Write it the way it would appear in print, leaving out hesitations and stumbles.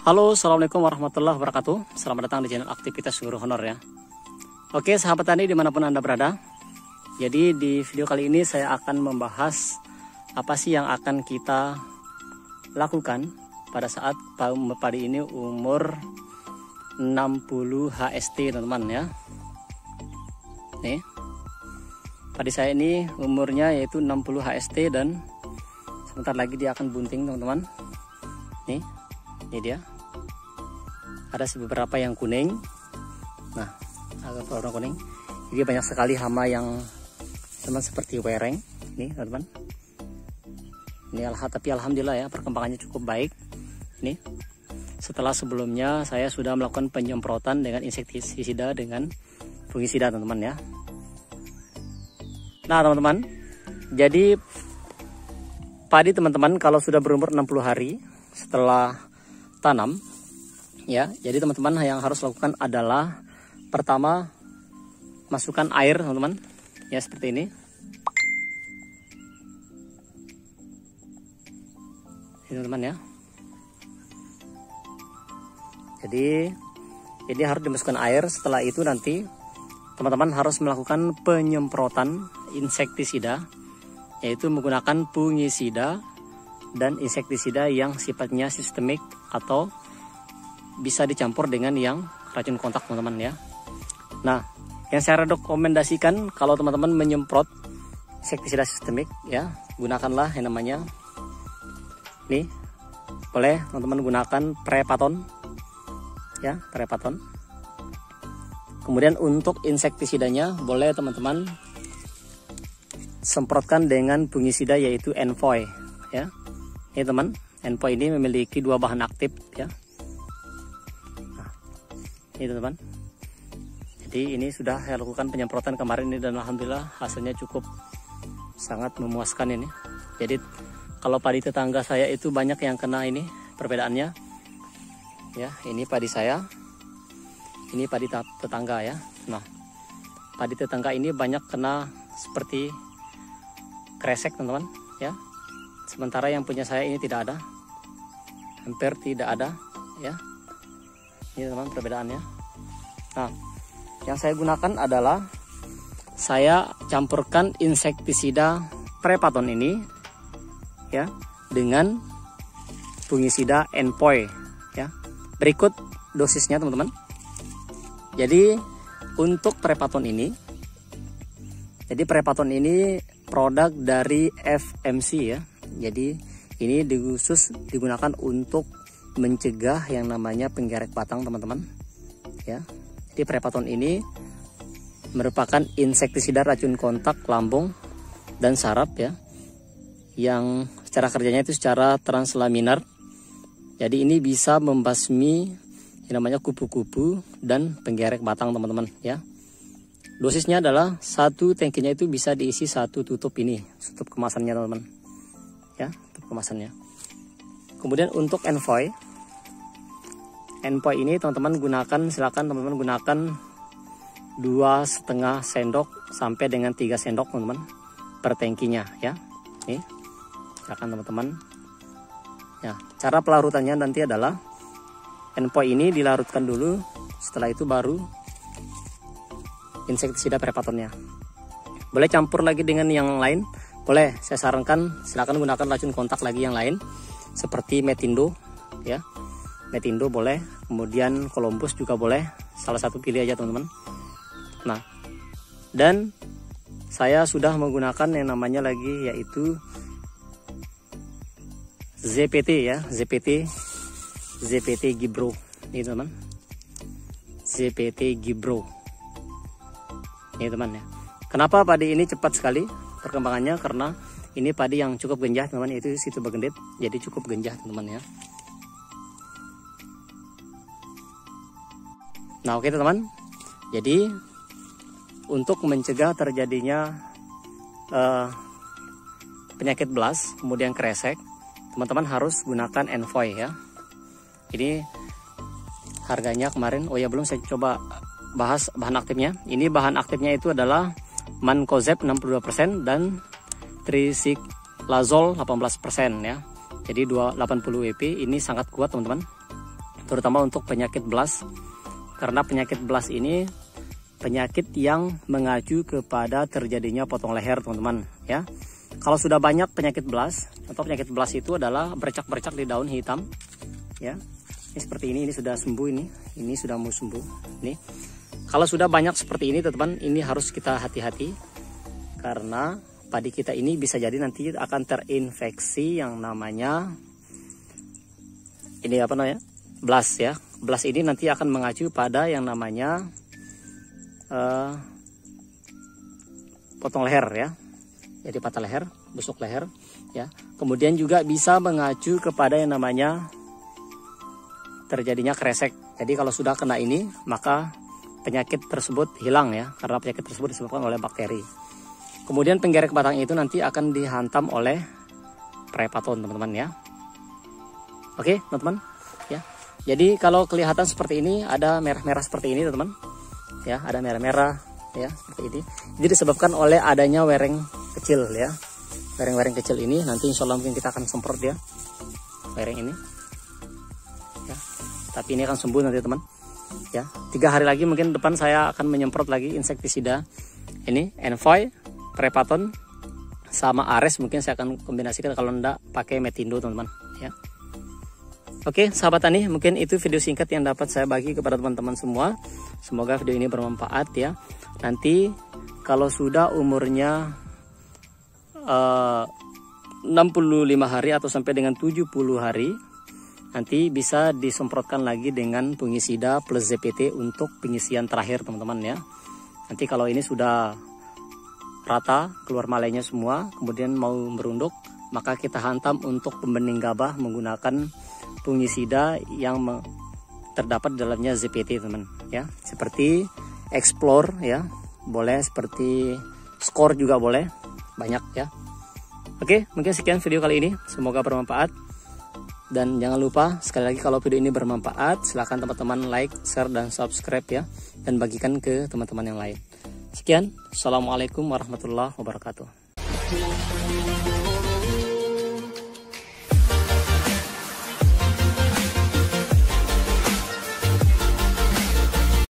Halo, assalamualaikum warahmatullahi wabarakatuh. Selamat datang di channel aktivitas guru honor ya. Oke sahabat tani dimanapun anda berada. Jadi di video kali ini saya akan membahas apa sih yang akan kita lakukan pada saat padi ini umur 60 HST teman-teman ya. Nih, padi saya ini umurnya yaitu 60 HST dan sebentar lagi dia akan bunting teman-teman. Nih, ini dia. Ada beberapa yang kuning. Nah, agak warna kuning. Jadi banyak sekali hama yang teman seperti wereng. Nih, teman-teman. Ini tapi alhamdulillah ya perkembangannya cukup baik. Nih. Setelah sebelumnya saya sudah melakukan penyemprotan dengan insektisida dengan fungisida, teman-teman ya. Nah, teman-teman. Jadi padi teman-teman kalau sudah berumur 60 hari setelah tanam ya, jadi teman-teman yang harus lakukan adalah pertama masukkan air teman-teman ya, seperti ini. Ini teman-teman ya. Jadi ini harus dimasukkan air. Setelah itu nanti teman-teman harus melakukan penyemprotan insektisida, yaitu menggunakan fungisida dan insektisida yang sifatnya sistemik atau bisa dicampur dengan yang racun kontak teman-teman ya. Nah, yang saya rekomendasikan kalau teman-teman menyemprot insektisida sistemik ya, gunakanlah yang namanya nih, boleh teman-teman gunakan Prepaton ya, Prepaton. Kemudian untuk insektisidanya boleh teman-teman semprotkan dengan fungisida yaitu Envoy ya. Ini teman, Envoy ini memiliki dua bahan aktif ya. Nah, ini teman. Jadi ini sudah saya lakukan penyemprotan kemarin ini dan alhamdulillah hasilnya cukup sangat memuaskan ini. Jadi kalau padi tetangga saya itu banyak yang kena ini perbedaannya. Ya, ini padi saya. Ini padi tetangga ya. Nah, padi tetangga ini banyak kena seperti kresek teman-teman ya. Sementara yang punya saya ini tidak ada, hampir tidak ada ya. Ini teman perbedaannya. Nah, yang saya gunakan adalah saya campurkan insektisida Prepaton ini ya dengan fungisida Envoy ya. Berikut dosisnya teman-teman. Jadi untuk Prepaton ini, Prepaton ini produk dari FMC ya. Jadi ini khusus digunakan untuk mencegah yang namanya penggerek batang teman-teman ya. Jadi Prepaton ini merupakan insektisida racun kontak lambung dan saraf ya, yang cara kerjanya itu secara translaminar. Jadi ini bisa membasmi yang namanya kupu-kupu dan penggerek batang teman-teman ya. Dosisnya adalah satu tangkinya itu bisa diisi satu tutup ini, tutup kemasannya teman-teman ya, tutup kemasannya. Kemudian untuk Envoy ini teman-teman gunakan, silakan teman-teman gunakan 2,5 sendok sampai dengan 3 sendok teman-teman per tangkinya ya. Nih, silakan teman-teman ya. Cara pelarutannya nanti adalah Envoy ini dilarutkan dulu, setelah itu baru insektisida Prepatonnya. Boleh campur lagi dengan yang lain, boleh. Saya sarankan silakan gunakan racun kontak lagi yang lain seperti Metindo ya. Metindo boleh, kemudian Columbus juga boleh, salah satu pilih aja teman-teman. Nah, dan saya sudah menggunakan yang namanya lagi yaitu ZPT ya, ZPT Gibro ini teman, ZPT Gibro ini teman ya. Kenapa padi ini cepat sekali perkembangannya? Karena ini padi yang cukup genjah teman, itu situ bagendit, jadi cukup genjah teman ya. Nah oke teman, jadi untuk mencegah terjadinya penyakit blast kemudian kresek, teman-teman harus gunakan Envoy ya. Ini harganya kemarin, oh ya belum saya coba bahas bahan aktifnya. Ini bahan aktifnya itu adalah Mancozeb 62% dan Trisiklazole 18% ya. Jadi 80 WP ini sangat kuat teman-teman, terutama untuk penyakit blast. Karena penyakit blast ini penyakit yang mengacu kepada terjadinya potong leher teman-teman ya. Kalau sudah banyak penyakit blast, atau penyakit blast itu adalah bercak-bercak di daun hitam ya. Ini seperti ini sudah sembuh, ini sudah mau sembuh. Nih, kalau sudah banyak seperti ini teman-teman, ini harus kita hati-hati karena padi kita ini bisa jadi nanti akan terinfeksi yang namanya ini apa namanya? Blast ya. Blast ini nanti akan mengacu pada yang namanya potong leher ya. Jadi patah leher, busuk leher ya. Kemudian juga bisa mengacu kepada yang namanya terjadinya kresek. Jadi kalau sudah kena ini, maka penyakit tersebut hilang ya, karena penyakit tersebut disebabkan oleh bakteri. Kemudian penggerek batang itu nanti akan dihantam oleh Prepaton teman-teman ya. Oke teman-teman ya. Jadi kalau kelihatan seperti ini, ada merah-merah seperti ini teman-teman ya, ada merah-merah ya seperti ini. Jadi disebabkan oleh adanya wereng kecil ya. Wereng-wereng kecil ini nanti insya Allah mungkin kita akan semprot ya, wereng ini ya. Tapi ini akan sembuh nanti teman ya. 3 hari lagi mungkin depan saya akan menyemprot lagi insektisida ini, Envoy, Prepaton sama Ares. Mungkin saya akan kombinasikan, kalau enggak pakai Metindo teman-teman ya. Oke sahabat tani, mungkin itu video singkat yang dapat saya bagi kepada teman-teman semua. Semoga video ini bermanfaat ya. Nanti kalau sudah umurnya 65 hari atau sampai dengan 70 hari, nanti bisa disemprotkan lagi dengan fungisida plus ZPT untuk pengisian terakhir teman-teman ya. Nanti kalau ini sudah rata keluar malainya semua, kemudian mau merunduk, maka kita hantam untuk pembening gabah menggunakan fungisida yang terdapat di dalamnya ZPT teman ya. Seperti Explore ya, boleh, seperti Score juga boleh, banyak ya. Oke, mungkin sekian video kali ini, semoga bermanfaat. Dan jangan lupa sekali lagi, kalau video ini bermanfaat, silahkan teman-teman like, share, dan subscribe ya, dan bagikan ke teman-teman yang lain. Sekian, assalamualaikum warahmatullahi wabarakatuh.